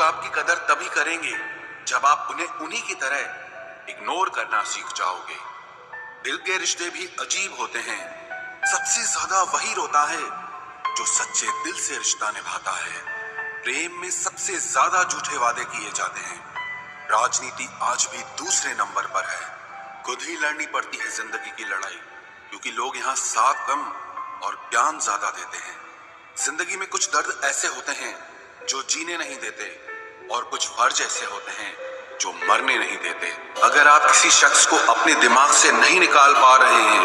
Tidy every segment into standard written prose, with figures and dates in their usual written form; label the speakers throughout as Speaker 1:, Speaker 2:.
Speaker 1: आपकी कदर तभी करेंगे जब आप उन्हें उन्हीं की तरह इग्नोर करना सीख जाओगे। दिल के रिश्ते भी अजीब होते हैं। सबसे ज्यादा वही रोता है जो सच्चे दिल से रिश्ता निभाता है। प्रेम में सबसे ज्यादा झूठे वादे किए जाते हैं। राजनीति आज भी दूसरे नंबर पर है। खुद ही लड़नी पड़ती है जिंदगी की लड़ाई, क्योंकि लोग यहाँ साथ कम और ज्ञान ज्यादा देते हैं। जिंदगी में कुछ दर्द ऐसे होते हैं जो जीने नहीं देते, और कुछ फर्ज ऐसे होते हैं जो मरने नहीं देते। अगर आप किसी शख्स को अपने दिमाग से नहीं निकाल पा रहे हैं,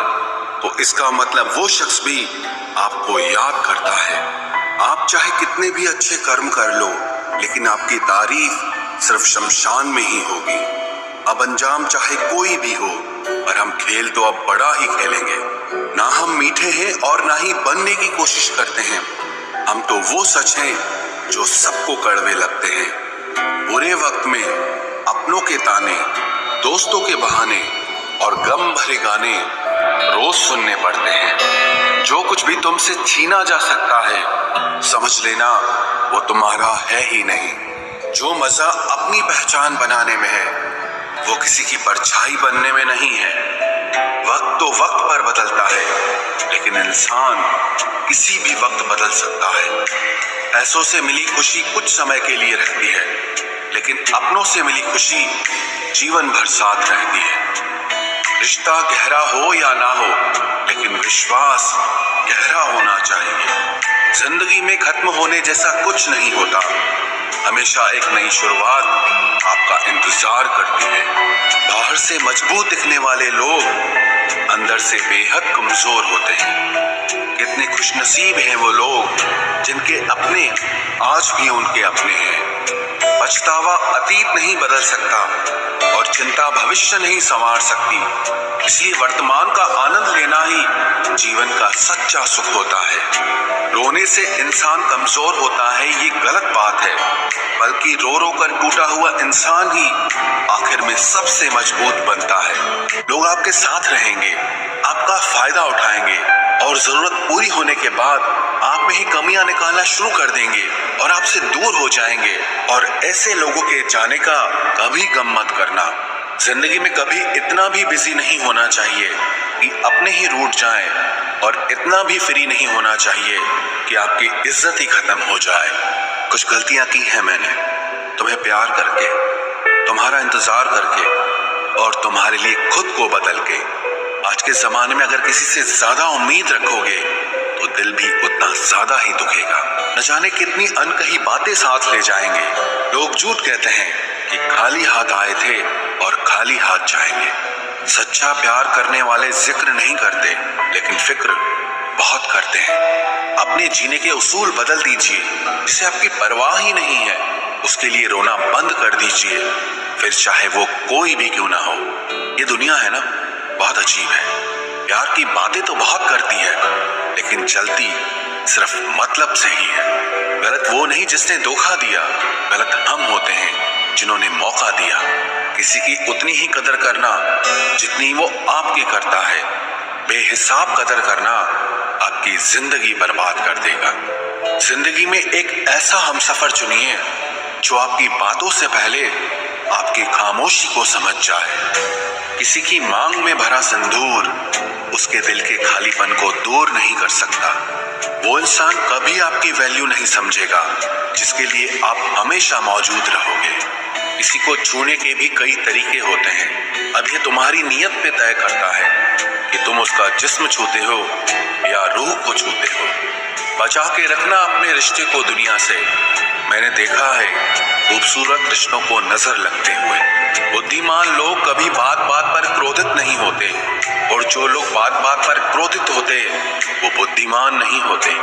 Speaker 1: तो इसका मतलब वो शख्स भी आपको याद करता है। आप चाहे कितने भी अच्छे कर्म कर लो, लेकिन आपकी तारीफ सिर्फ शमशान में ही होगी। अब अंजाम चाहे कोई भी हो, पर हम खेल तो अब बड़ा ही खेलेंगे। ना हम मीठे हैं और ना ही बनने की कोशिश करते हैं। हम तो वो सच हैं जो सबको कड़वे लगते हैं। बुरे वक्त में अपनों के ताने, दोस्तों के बहाने और गम भरे गाने रोज सुनने पड़ते हैं। जो कुछ भी तुमसे छीना जा सकता है, समझ लेना वो तुम्हारा है ही नहीं। जो मजा अपनी पहचान बनाने में है, वो किसी की परछाई बनने में नहीं है। वक्त तो वक्त पर बदलता है, लेकिन इंसान किसी भी वक्त बदल सकता है। पैसों से मिली खुशी कुछ समय के लिए रहती है, लेकिन अपनों से मिली खुशी जीवन भर साथ रहती है। रिश्ता गहरा हो या ना हो, लेकिन विश्वास गहरा होना चाहिए। जिंदगी में खत्म होने जैसा कुछ नहीं होता। हमेशा एक नई शुरुआत आपका इंतजार करती है। बाहर से मजबूत दिखने वाले लोग अंदर से बेहद कमजोर होते हैं। कितने खुशनसीब हैं वो लोग जिनके अपने आज भी उनके अपने हैं। पछतावा अतीत नहीं बदल सकता और चिंता भविष्य नहीं संवार सकती। इसलिए वर्तमान का आनंद लेना ही जीवन का सच्चा सुख होता है। रोने से इंसान कमजोर होता है, ये गलत बात है। बल्कि रो रो कर टूटा हुआ इंसान ही आखिर में सबसे मजबूत बनता है। लोग आपके साथ रहेंगे, आपका फायदा उठाएंगे और जरूरत पूरी होने के बाद आप में ही कमियां निकालना शुरू कर देंगे और आपसे दूर हो जाएंगे। और ऐसे लोगों के जाने का कभी गम मत करना। जिंदगी में कभी इतना भी बिजी नहीं होना चाहिए कि अपने ही रूठ जाएं, और इतना भी फ्री नहीं होना चाहिए कि आपकी इज्जत ही खत्म हो जाए। कुछ गलतियां की हैं मैंने, तुम्हें प्यार करके, तुम्हारा इंतजार करके और तुम्हारे लिए खुद को बदल के। आज के जमाने में अगर किसी से ज्यादा उम्मीद रखोगे तो दिल भी उतना ज्यादा ही दुखेगा। न जाने कितनी अनकही बातें साथ ले जाएंगे। लोग झूठ कहते हैं कि खाली हाथ आए थे और खाली हाथ जाएंगे। सच्चा प्यार करने वाले जिक्र नहीं करते, लेकिन फिक्र बहुत करते हैं। अपने जीने के उसूल बदल दीजिए। जिसे आपकी परवाह ही नहीं है, उसके लिए रोना बंद कर दीजिए, फिर चाहे वो कोई भी क्यों ना हो। ये दुनिया है ना, बहुत अजीब है। प्यार की बातें तो बहुत करती है, लेकिन चलती सिर्फ मतलब से ही है। गलत वो नहीं जिसने धोखा दिया, गलत हम होते हैं जिन्होंने मौका दिया। किसी की उतनी ही कदर करना जितनी वो आपकी करता है। बेहिसाब कदर करना आपकी जिंदगी बर्बाद कर देगा। जिंदगी में एक ऐसा हमसफर चुनिए जो आपकी बातों से पहले आपकी खामोशी को समझ जाए। किसी की मांग में भरा सिंदूर उसके दिल के खालीपन को दूर नहीं कर सकता। वो इंसान कभी आपकी वैल्यू नहीं समझेगा जिसके लिए आप हमेशा मौजूद रहोगे। किसी को छूने के भी कई तरीके होते हैं। अब ये तुम्हारी नियत पे तय करता है कि तुम उसका जिस्म छूते हो या रूह को छूते हो। बचा के रखना अपने रिश्ते को दुनिया से। मैंने देखा है खूबसूरत रिश्तों को नजर लगते हुए। बुद्धिमान लोग कभी बात बात पर क्रोधित नहीं होते, और जो लोग बात बात पर क्रोधित होते वो बुद्धिमान नहीं होते।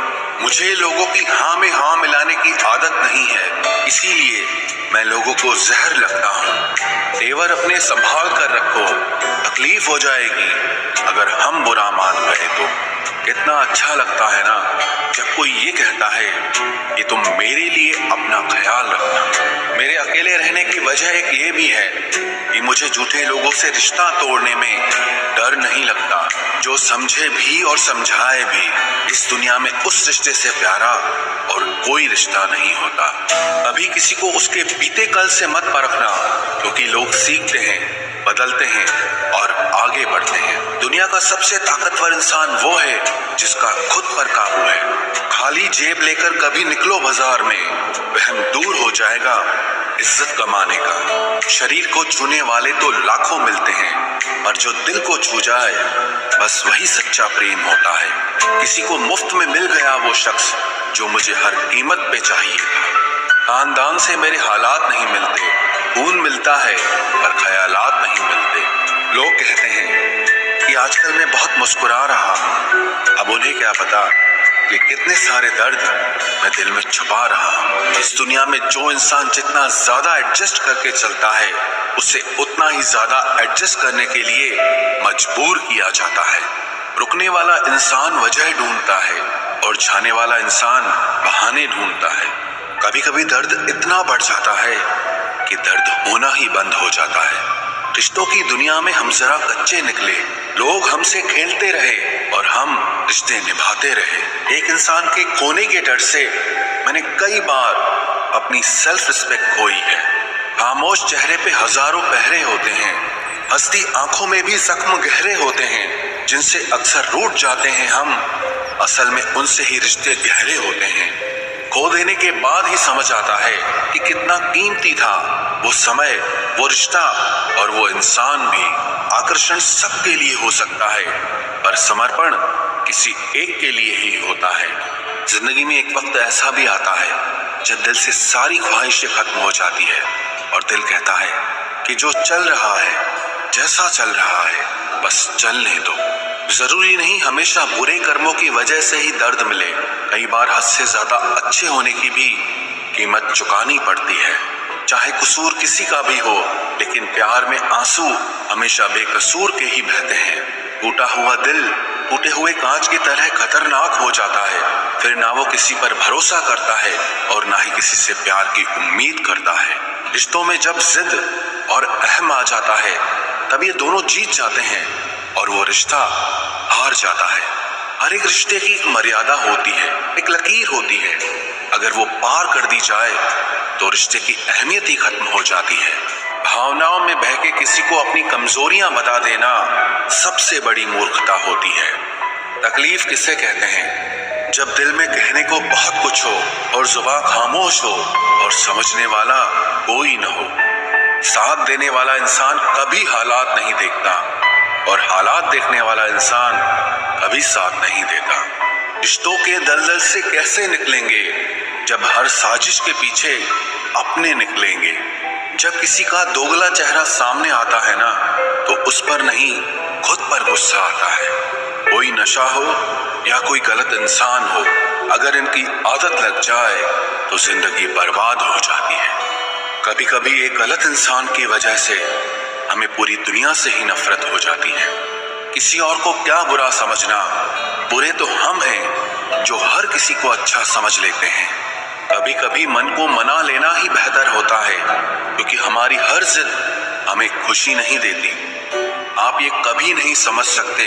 Speaker 1: मुझे लोगों की हाँ में हाँ मिलाने की आदत नहीं है, इसीलिए मैं लोगों को जहर लगता हूँ। तेवर अपने संभाल कर रखो, तकलीफ हो जाएगी अगर हम बुरा मान गए तो। कितना अच्छा लगता है ना जब कोई ये कहता है कि तुम मेरे लिए अपना ख्याल रखना। मेरे अकेले रहने की वजह एक ये भी है कि कभी मुझे झूठे लोगों से रिश्ता तोड़ने में डर नहीं लगता, जो समझे भी और समझाए भी। इस दुनिया में उस रिश्ते से प्यारा और कोई रिश्ता नहीं होता। कभी किसी को उसके बीते कल से मत परखना, क्योंकि लोग सीखते हैं, बदलते हैं और आगे बढ़ते हैं। दुनिया का सबसे ताकतवर इंसान वो है जिसका खुद पर काबू है। खाली जेब लेकर कभी निकलो बाजार में, वहम दूर हो जाएगा इज्जत कमाने का। शरीर को छूने वाले तो लाखों मिलते हैं, पर जो दिल को छू जाए बस वही सच्चा प्रेम होता है। किसी को मुफ्त में मिल गया वो शख्स जो मुझे हर कीमत पे चाहिए था। खानदान से मेरे हालात नहीं मिलते, खून मिलता है पर ख्यालात नहीं मिलते। लोग कहते हैं कि आजकल मैं बहुत मुस्कुरा रहा हूँ, अब उन्हें क्या पता कि कितने सारे दर्द मैं दिल में छुपा रहा हूँ। इस दुनिया में जो इंसान जितना ज्यादा एडजस्ट करके चलता है, उसे उतना ही ज्यादा एडजस्ट करने के लिए मजबूर किया जाता है। रुकने वाला इंसान वजह ढूंढता है और जाने वाला इंसान बहाने ढूंढता है। कभी कभी दर्द इतना बढ़ जाता है कि दर्द होना ही बंद हो जाता है। रिश्तों की दुनिया में हम जरा कच्चे निकले, लोग हमसे खेलते रहे और हम रिश्ते निभाते रहे। एक इंसान के खोने के डर से मैंने कई बार अपनी सेल्फ रिस्पेक्ट खोई है। खामोश चेहरे पे हजारों पहरे होते हैं, हंसती आंखों में भी जख्म गहरे होते हैं, जिनसे अक्सर रूठ जाते हैं हम, असल में उनसे ही रिश्ते गहरे होते हैं। खो देने के बाद ही समझ आता है कि कितना कीमती था वो समय, वो रिश्ता और वो इंसान भी। आकर्षण सबके लिए हो सकता है, पर समर्पण किसी एक के लिए ही होता है। जिंदगी में एक वक्त ऐसा भी आता है जब दिल से सारी ख्वाहिशें खत्म हो जाती है और दिल कहता है कि जो चल रहा है, जैसा चल रहा है, बस चलने दो। जरूरी नहीं हमेशा बुरे कर्मों की वजह से ही दर्द मिले, कई बार हद से ज्यादा अच्छे होने की भी कीमत चुकानी पड़ती है। चाहे कसूर किसी का भी हो, लेकिन प्यार में आंसू हमेशा बेकसूर के ही बहते हैं। टूटा हुआ दिल टूटे हुए कांच की तरह खतरनाक हो जाता है। फिर ना वो किसी पर भरोसा करता है और ना ही किसी से प्यार की उम्मीद करता है। रिश्तों में जब जिद और अहम आ जाता है, तब ये दोनों जीत जाते हैं और वो रिश्ता हार जाता है। हर एक रिश्ते की एक मर्यादा होती है, एक लकीर होती है। अगर वो पार कर दी जाए तो रिश्ते की अहमियत ही खत्म हो जाती है। भावनाओं में बह के किसी को अपनी कमजोरियां बता देना सबसे बड़ी मूर्खता होती है। तकलीफ किसे कहते हैं? जब दिल में कहने को बहुत कुछ हो और जुबान खामोश हो और समझने वाला कोई न हो। साथ देने वाला इंसान कभी हालात नहीं देखता और हालात देखने वाला इंसान कभी साथ नहीं देता। रिश्तों के दलदल से कैसे निकलेंगे जब हर साजिश के पीछे अपने निकलेंगे। जब किसी का दोगला चेहरा सामने आता है ना, तो उस पर नहीं खुद पर गुस्सा आता है। कोई नशा हो या कोई गलत इंसान हो, अगर इनकी आदत लग जाए तो जिंदगी बर्बाद हो जाती है। कभी कभी एक गलत इंसान की वजह से हमें पूरी दुनिया से ही नफरत हो जाती है। किसी और को क्या बुरा समझना, बुरे तो हम हैं जो हर किसी को अच्छा समझ लेते हैं। कभी कभी मन को मना लेना ही बेहतर होता है, क्योंकि हमारी हर जिद हमें खुशी नहीं देती। आप ये कभी नहीं समझ सकते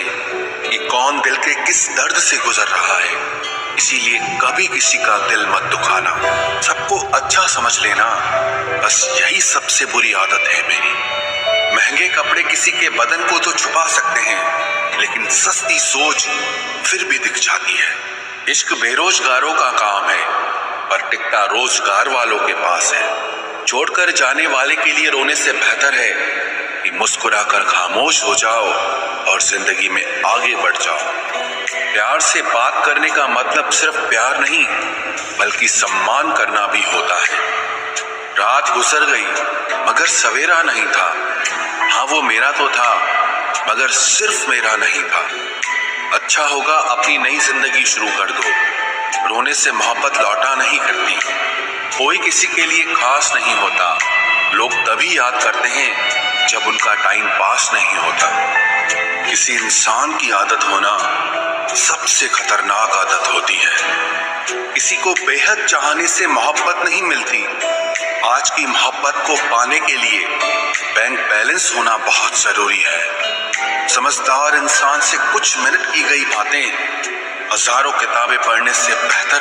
Speaker 1: कि कौन दिल के किस दर्द से गुजर रहा है, इसीलिए कभी किसी का दिल मत दुखाना। सबको अच्छा समझ लेना, बस यही सबसे बुरी आदत है मेरी। महंगे कपड़े किसी के बदन को तो छुपा सकते हैं, लेकिन सस्ती सोच फिर भी दिख जाती है। इश्क बेरोजगारों का काम है, पर टिकता रोजगार वालों के पास है। छोड़कर जाने वाले के लिए रोने से बेहतर है कि मुस्कुराकर खामोश हो जाओ और जिंदगी में आगे बढ़ जाओ। प्यार से बात करने का मतलब सिर्फ प्यार नहीं, बल्कि सम्मान करना भी होता है। रात गुजर गई मगर सवेरा नहीं था। हाँ, वो मेरा तो था, मगर सिर्फ मेरा नहीं था। अच्छा होगा अपनी नई जिंदगी शुरू कर दो। रोने से मोहब्बत लौटा नहीं करती। कोई किसी के लिए खास नहीं होता। लोग तभी याद करते हैं जब उनका टाइम पास नहीं होता। किसी इंसान की आदत होना सबसे खतरनाक आदत होती है। किसी को बेहद चाहने से मोहब्बत नहीं मिलती। आज की मोहब्बत को पाने के लिए बैंक बैलेंस होना बहुत जरूरी है। समझदार इंसान से कुछ मिनट की गई बातें हजारों किताबें पढ़ने से बेहतर